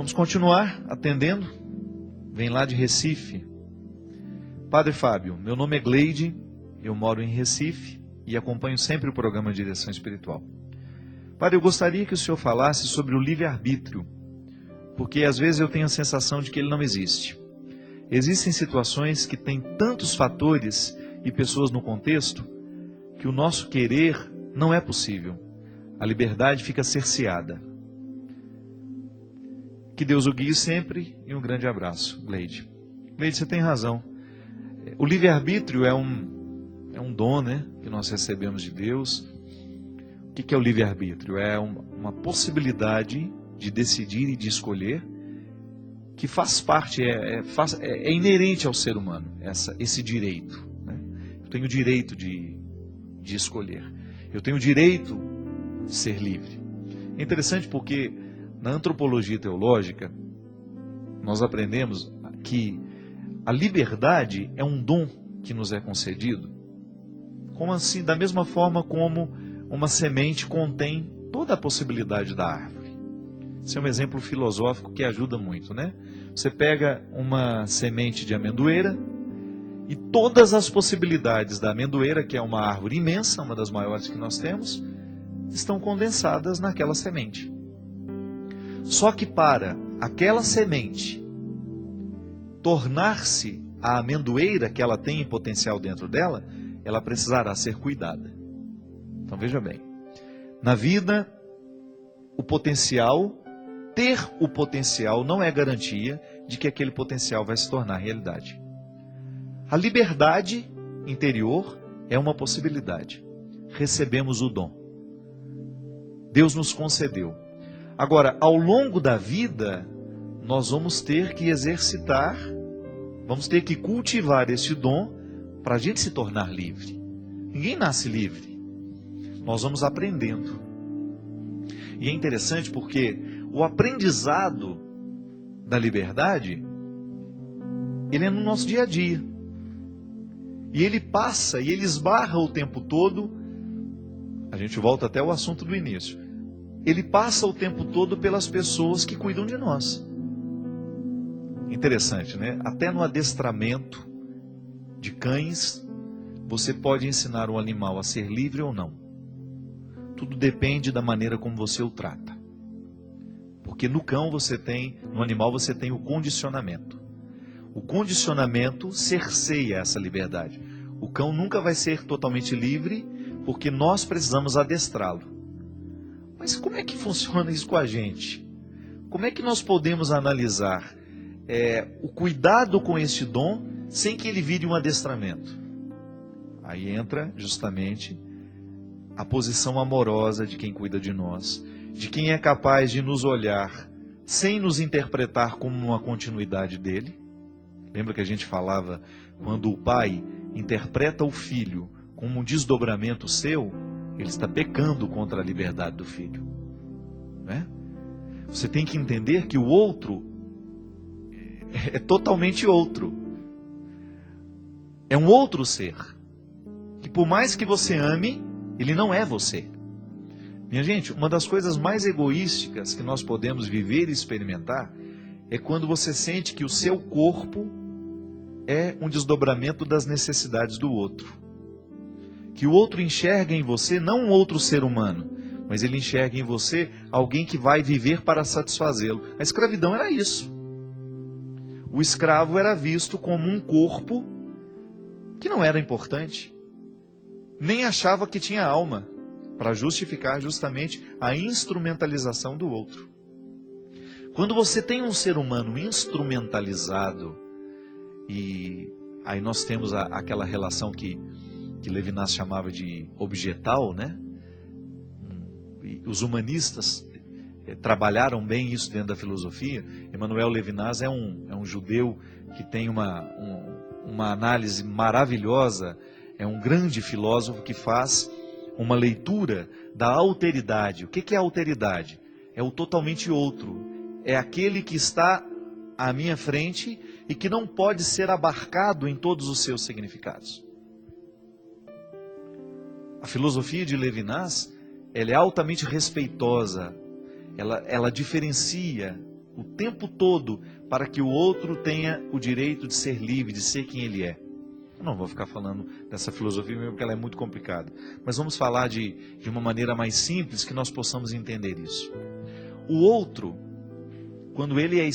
Vamos continuar atendendo. Vem lá de Recife. Padre Fábio, meu nome é Gleide, eu moro em Recife e acompanho sempre o programa Direção Espiritual. Padre, eu gostaria que o senhor falasse sobre o livre-arbítrio, porque às vezes eu tenho a sensação de que ele não existe. Existem situações que têm tantos fatores e pessoas no contexto que o nosso querer não é possível. A liberdade fica cerceada. Que Deus o guie sempre e um grande abraço, Gleide. Gleide, você tem razão. O livre-arbítrio é um dom, né, que nós recebemos de Deus. O que é o livre-arbítrio? É uma possibilidade de decidir e de escolher que faz parte, é inerente ao ser humano, esse direito. Né? Eu tenho o direito de escolher. Eu tenho o direito de ser livre. É interessante porque na antropologia teológica nós aprendemos que a liberdade é um dom que nos é concedido, como assim, da mesma forma como uma semente contém toda a possibilidade da árvore. Esse é um exemplo filosófico que ajuda muito, né? Você pega uma semente de amendoeira e todas as possibilidades da amendoeira, que é uma árvore imensa, uma das maiores que nós temos, estão condensadas naquela semente. Só que para aquela semente tornar-se a amendoeira que ela tem em potencial dentro dela, ela precisará ser cuidada. Então veja bem, na vida, ter o potencial não é garantia de que aquele potencial vai se tornar realidade. A liberdade interior é uma possibilidade. Recebemos o dom. Deus nos concedeu. Agora, ao longo da vida, nós vamos ter que exercitar, vamos ter que cultivar esse dom para a gente se tornar livre. Ninguém nasce livre. Nós vamos aprendendo. E é interessante porque o aprendizado da liberdade, ele é no nosso dia a dia. E ele passa e ele esbarra o tempo todo. A gente volta até o assunto do início. Ele passa o tempo todo pelas pessoas que cuidam de nós. Interessante, né? Até no adestramento de cães, você pode ensinar um animal a ser livre ou não. Tudo depende da maneira como você o trata. Porque no animal você tem o condicionamento. O condicionamento cerceia essa liberdade. O cão nunca vai ser totalmente livre, porque nós precisamos adestrá-lo. Mas como é que funciona isso com a gente? Como é que nós podemos analisar o cuidado com este dom sem que ele vire um adestramento? Aí entra justamente a posição amorosa de quem cuida de nós, de quem é capaz de nos olhar sem nos interpretar como uma continuidade dele. Lembra que a gente falava, quando o pai interpreta o filho como um desdobramento seu, ele está pecando contra a liberdade do filho. Né? Você tem que entender que o outro é totalmente outro. É um outro ser. Que por mais que você ame, ele não é você. Minha gente, uma das coisas mais egoísticas que nós podemos viver e experimentar é quando você sente que o seu corpo é um desdobramento das necessidades do outro. Que o outro enxerga em você não um outro ser humano, mas ele enxerga em você alguém que vai viver para satisfazê-lo. A escravidão era isso. O escravo era visto como um corpo que não era importante, nem achava que tinha alma, para justificar justamente a instrumentalização do outro. Quando você tem um ser humano instrumentalizado, e aí nós temos aquela relação que Levinas chamava de objetal, né? E os humanistas trabalharam bem isso dentro da filosofia. Emmanuel Levinas é um judeu que tem uma análise maravilhosa, é um grande filósofo que faz uma leitura da alteridade. O que é alteridade? É o totalmente outro. É aquele que está à minha frente e que não pode ser abarcado em todos os seus significados. A filosofia de Levinas, ela é altamente respeitosa, ela diferencia o tempo todo para que o outro tenha o direito de ser livre, de ser quem ele é. Eu não vou ficar falando dessa filosofia mesmo porque ela é muito complicada, mas vamos falar de uma maneira mais simples que nós possamos entender isso. O outro, quando ele é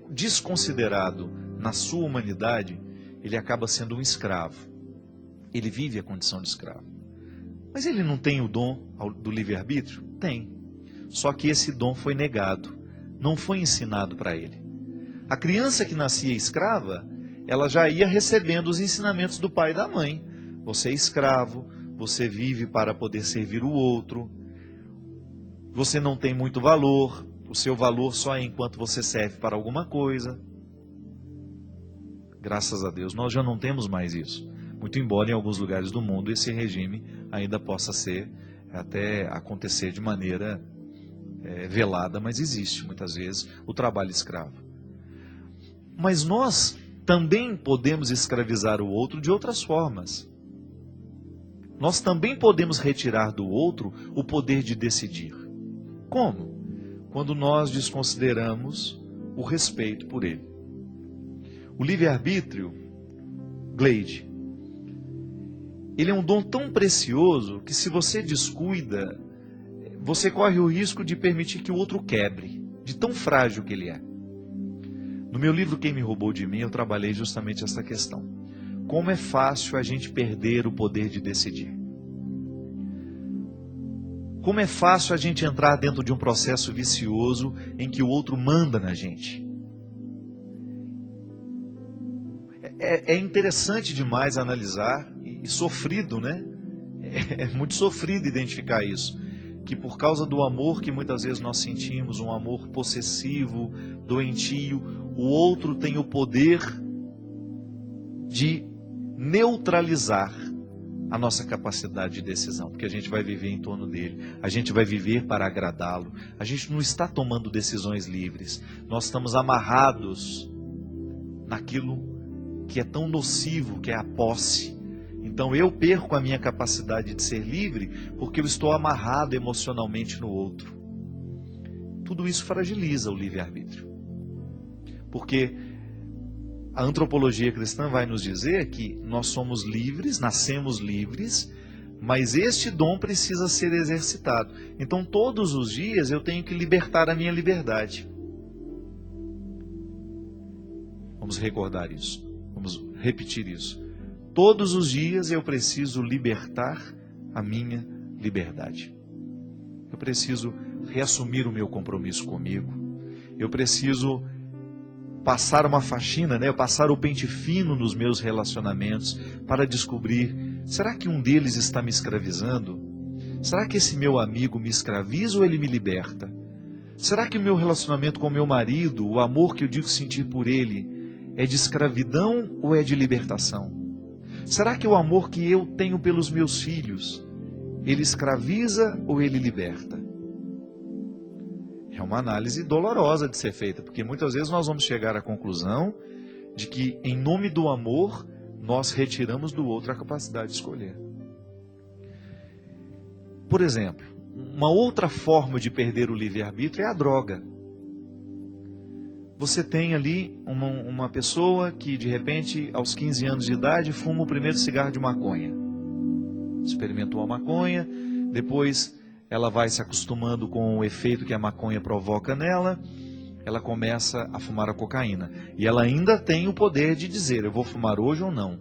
desconsiderado na sua humanidade, ele acaba sendo um escravo. Ele vive a condição de escravo. Mas ele não tem o dom do livre-arbítrio? Tem. Só que esse dom foi negado, não foi ensinado para ele. A criança que nascia escrava, ela já ia recebendo os ensinamentos do pai e da mãe. Você é escravo, você vive para poder servir o outro, você não tem muito valor, o seu valor só é enquanto você serve para alguma coisa. Graças a Deus, nós já não temos mais isso. Muito embora em alguns lugares do mundo esse regime ainda possa até acontecer de maneira velada, mas existe muitas vezes o trabalho escravo. Mas nós também podemos escravizar o outro de outras formas. Nós também podemos retirar do outro o poder de decidir. Como? Quando nós desconsideramos o respeito por ele. O livre-arbítrio, Gleide, ele é um dom tão precioso que se você descuida, você corre o risco de permitir que o outro quebre, de tão frágil que ele é. No meu livro Quem Me Roubou de Mim, eu trabalhei justamente essa questão. Como é fácil a gente perder o poder de decidir. Como é fácil a gente entrar dentro de um processo vicioso em que o outro manda na gente. É interessante demais analisar e sofrido, né? É muito sofrido identificar isso. Que por causa do amor que muitas vezes nós sentimos, um amor possessivo, doentio, o outro tem o poder de neutralizar a nossa capacidade de decisão, porque a gente vai viver em torno dele, a gente vai viver para agradá-lo, a gente não está tomando decisões livres, nós estamos amarrados naquilo que é tão nocivo, que é a posse. Então eu perco a minha capacidade de ser livre porque eu estou amarrado emocionalmente no outro. Tudo isso fragiliza o livre-arbítrio. Porque a antropologia cristã vai nos dizer que nós somos livres, nascemos livres, mas este dom precisa ser exercitado. Então todos os dias eu tenho que libertar a minha liberdade. Vamos recordar isso. Vamos repetir isso. Todos os dias eu preciso libertar a minha liberdade. Eu preciso reassumir o meu compromisso comigo. Eu preciso passar uma faxina, passar o pente fino nos meus relacionamentos para descobrir, será que um deles está me escravizando? Será que esse meu amigo me escraviza ou ele me liberta? Será que o meu relacionamento com o meu marido, o amor que eu digo sentir por ele, é de escravidão ou é de libertação? Será que o amor que eu tenho pelos meus filhos, ele escraviza ou ele liberta? É uma análise dolorosa de ser feita, porque muitas vezes nós vamos chegar à conclusão de que, em nome do amor, nós retiramos do outro a capacidade de escolher. Por exemplo, uma outra forma de perder o livre-arbítrio é a droga. Você tem ali uma pessoa que, de repente, aos 15 anos de idade, fuma o primeiro cigarro de maconha. Experimentou a maconha, depois ela vai se acostumando com o efeito que a maconha provoca nela, ela começa a fumar a cocaína. E ela ainda tem o poder de dizer, eu vou fumar hoje ou não.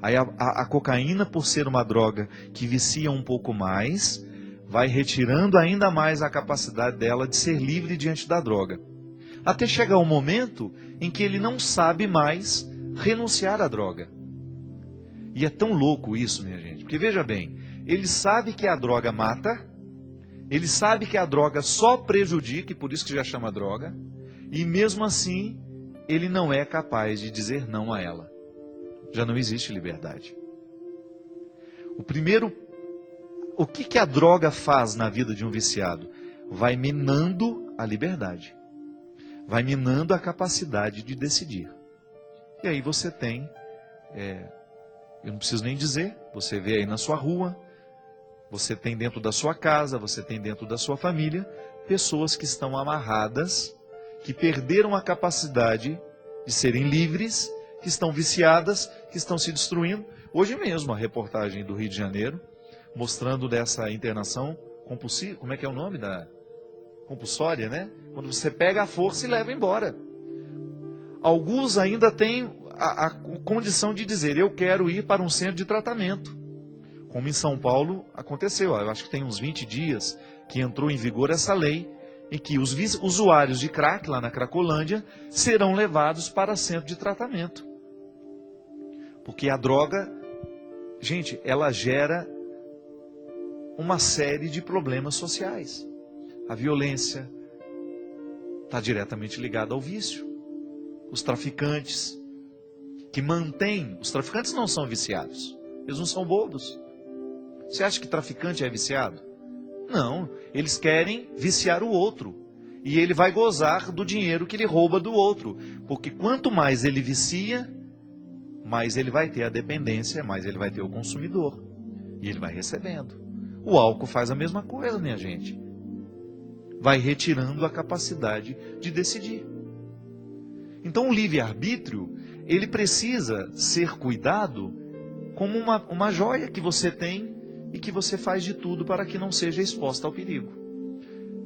Aí a cocaína, por ser uma droga que vicia um pouco mais, vai retirando ainda mais a capacidade dela de ser livre diante da droga. Até chegar um momento em que ele não sabe mais renunciar à droga. E é tão louco isso, minha gente, porque veja bem, ele sabe que a droga mata, ele sabe que a droga só prejudica, e por isso que já chama droga, e mesmo assim, ele não é capaz de dizer não a ela. Já não existe liberdade. O que a droga faz na vida de um viciado? Vai minando a liberdade. Vai minando a capacidade de decidir. E aí você tem, eu não preciso nem dizer, você vê aí na sua rua, você tem dentro da sua casa, você tem dentro da sua família, pessoas que estão amarradas que perderam a capacidade de serem livres, que estão viciadas, que estão se destruindo. Hoje mesmo, a reportagem do Rio de Janeiro, mostrando dessa internação compulsiva, como é que é o nome da compulsória, né? Quando você pega a força e leva embora. Alguns ainda têm a condição de dizer, eu quero ir para um centro de tratamento. Como em São Paulo aconteceu, eu acho que tem uns 20 dias que entrou em vigor essa lei, em que os usuários de crack, lá na Cracolândia, serão levados para centro de tratamento. Porque a droga, gente, ela gera uma série de problemas sociais. A violência está diretamente ligada ao vício. Os traficantes que mantêm... Os traficantes não são viciados. Eles não são bobos. Você acha que traficante é viciado? Não. Eles querem viciar o outro. E ele vai gozar do dinheiro que ele rouba do outro. Porque quanto mais ele vicia, mais ele vai ter a dependência, mais ele vai ter o consumidor. E ele vai recebendo. O álcool faz a mesma coisa, minha gente. Vai retirando a capacidade de decidir. Então o livre-arbítrio, ele precisa ser cuidado como uma joia que você tem e que você faz de tudo para que não seja exposta ao perigo.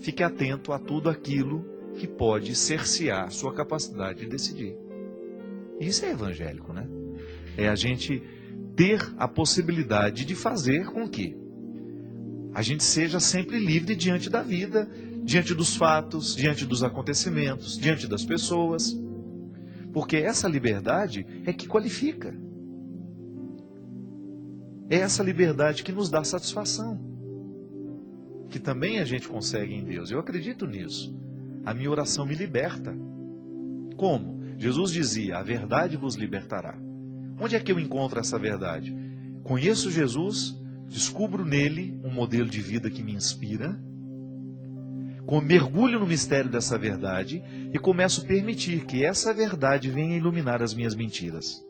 Fique atento a tudo aquilo que pode cercear sua capacidade de decidir. Isso é evangélico, né? É a gente ter a possibilidade de fazer com que a gente seja sempre livre diante da vida, diante dos fatos, diante dos acontecimentos, diante das pessoas. Porque essa liberdade é que qualifica. É essa liberdade que nos dá satisfação. Que também a gente consegue em Deus. Eu acredito nisso. A minha oração me liberta. Como? Jesus dizia, a verdade vos libertará. Onde é que eu encontro essa verdade? Conheço Jesus, descubro nele um modelo de vida que me inspira, mergulho no mistério dessa verdade e começo a permitir que essa verdade venha iluminar as minhas mentiras.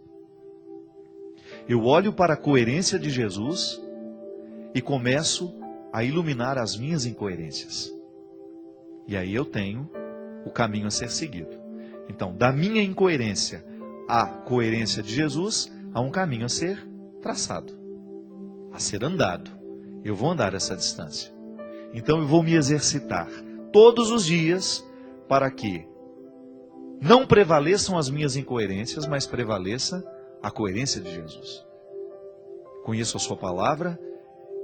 Eu olho para a coerência de Jesus e começo a iluminar as minhas incoerências. E aí eu tenho o caminho a ser seguido. Então, da minha incoerência à coerência de Jesus, há um caminho a ser traçado, a ser andado. Eu vou andar essa distância. Então eu vou me exercitar todos os dias para que não prevaleçam as minhas incoerências, mas prevaleça a coerência de Jesus. Conheço a sua palavra,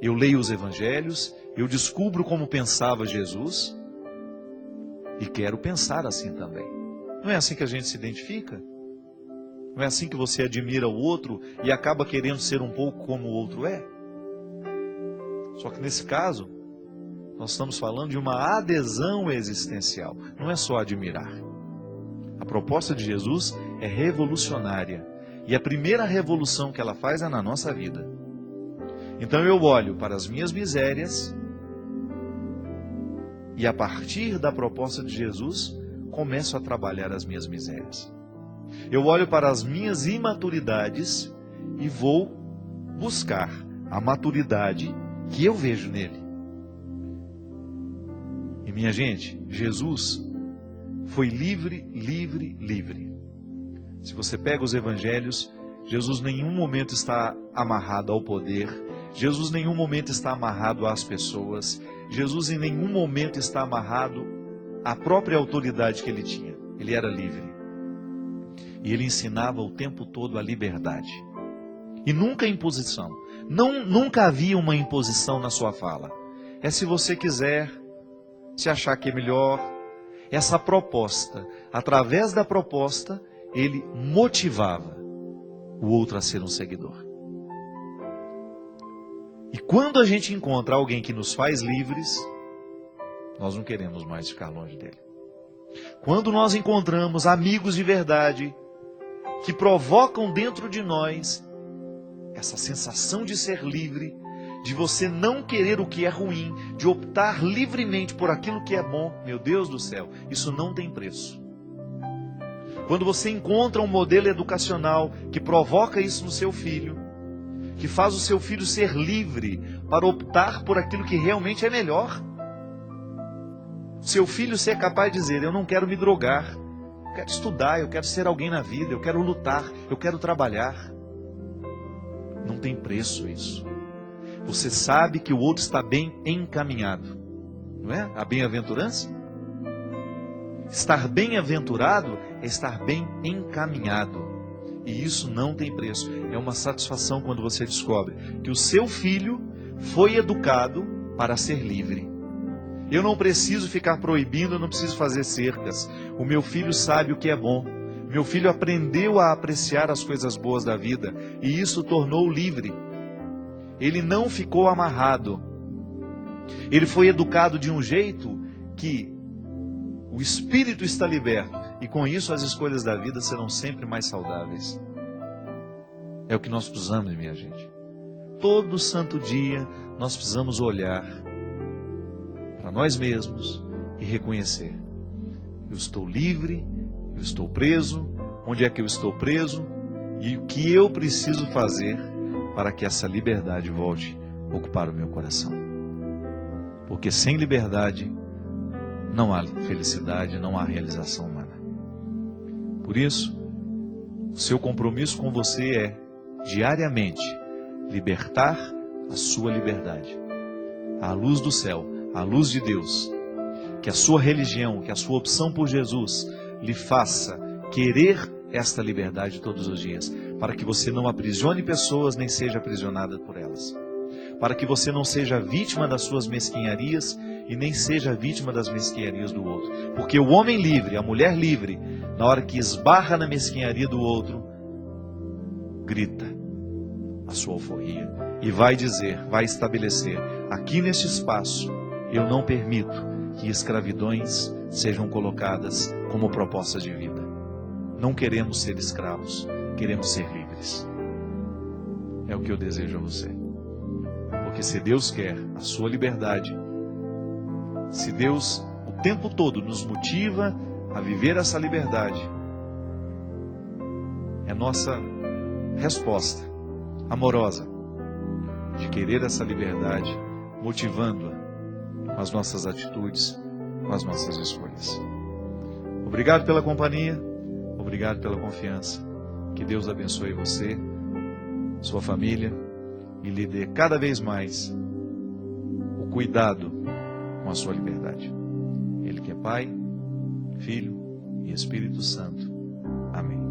eu leio os evangelhos, eu descubro como pensava Jesus e quero pensar assim também. Não é assim que a gente se identifica? Não é assim que você admira o outro e acaba querendo ser um pouco como o outro é? Só que nesse caso, nós estamos falando de uma adesão existencial. Não é só admirar. A proposta de Jesus é revolucionária. E a primeira revolução que ela faz é na nossa vida. Então eu olho para as minhas misérias e a partir da proposta de Jesus, começo a trabalhar as minhas misérias. Eu olho para as minhas imaturidades e vou buscar a maturidade que eu vejo nele. E minha gente, Jesus foi livre, livre, livre. Se você pega os evangelhos, Jesus em nenhum momento está amarrado ao poder, Jesus em nenhum momento está amarrado às pessoas, Jesus em nenhum momento está amarrado à própria autoridade que ele tinha. Ele era livre. E ele ensinava o tempo todo a liberdade. E nunca imposição. Nunca havia uma imposição na sua fala. É se você quiser, se achar que é melhor. Essa proposta, através da proposta, ele motivava o outro a ser um seguidor. E quando a gente encontra alguém que nos faz livres, nós não queremos mais ficar longe dele. Quando nós encontramos amigos de verdade, que provocam dentro de nós essa sensação de ser livre, de você não querer o que é ruim, de optar livremente por aquilo que é bom, meu Deus do céu, isso não tem preço. Quando você encontra um modelo educacional que provoca isso no seu filho, que faz o seu filho ser livre para optar por aquilo que realmente é melhor, Seu filho ser capaz de dizer: eu não quero me drogar, eu quero estudar, eu quero ser alguém na vida, eu quero lutar, eu quero trabalhar. Não tem preço isso. Você sabe que o outro está bem encaminhado. Não é? A bem-aventurança? Estar bem-aventurado é estar bem encaminhado. E isso não tem preço. É uma satisfação quando você descobre que o seu filho foi educado para ser livre. Eu não preciso ficar proibindo, eu não preciso fazer cercas. O meu filho sabe o que é bom. Meu filho aprendeu a apreciar as coisas boas da vida. E isso o tornou livre. Ele não ficou amarrado. Ele foi educado de um jeito que o espírito está liberto. E com isso as escolhas da vida serão sempre mais saudáveis. É o que nós precisamos, minha gente. Todo santo dia nós precisamos olhar para nós mesmos e reconhecer: eu estou livre, eu estou preso, onde é que eu estou preso e o que eu preciso fazer para que essa liberdade volte a ocupar o meu coração. Porque sem liberdade não há felicidade, não há realização humana. Por isso, o seu compromisso com você é, diariamente, libertar a sua liberdade. À luz do céu, à luz de Deus. Que a sua religião, que a sua opção por Jesus lhe faça querer esta liberdade todos os dias. Para que você não aprisione pessoas, nem seja aprisionada por elas. Para que você não seja vítima das suas mesquinharias e nem seja vítima das mesquinharias do outro. Porque o homem livre, a mulher livre, na hora que esbarra na mesquinharia do outro, grita a sua alforria e vai dizer, vai estabelecer: aqui neste espaço eu não permito que escravidões sejam colocadas como propostas de vida. Não queremos ser escravos, queremos ser livres. É o que eu desejo a você. Porque se Deus quer a sua liberdade, se Deus o tempo todo nos motiva a viver essa liberdade, é nossa resposta amorosa de querer essa liberdade, motivando-a com as nossas atitudes, com as nossas escolhas. Obrigado pela companhia, obrigado pela confiança. Que Deus abençoe você, sua família, e lhe dê cada vez mais o cuidado com a sua liberdade. Ele que é Pai, Filho e Espírito Santo. Amém.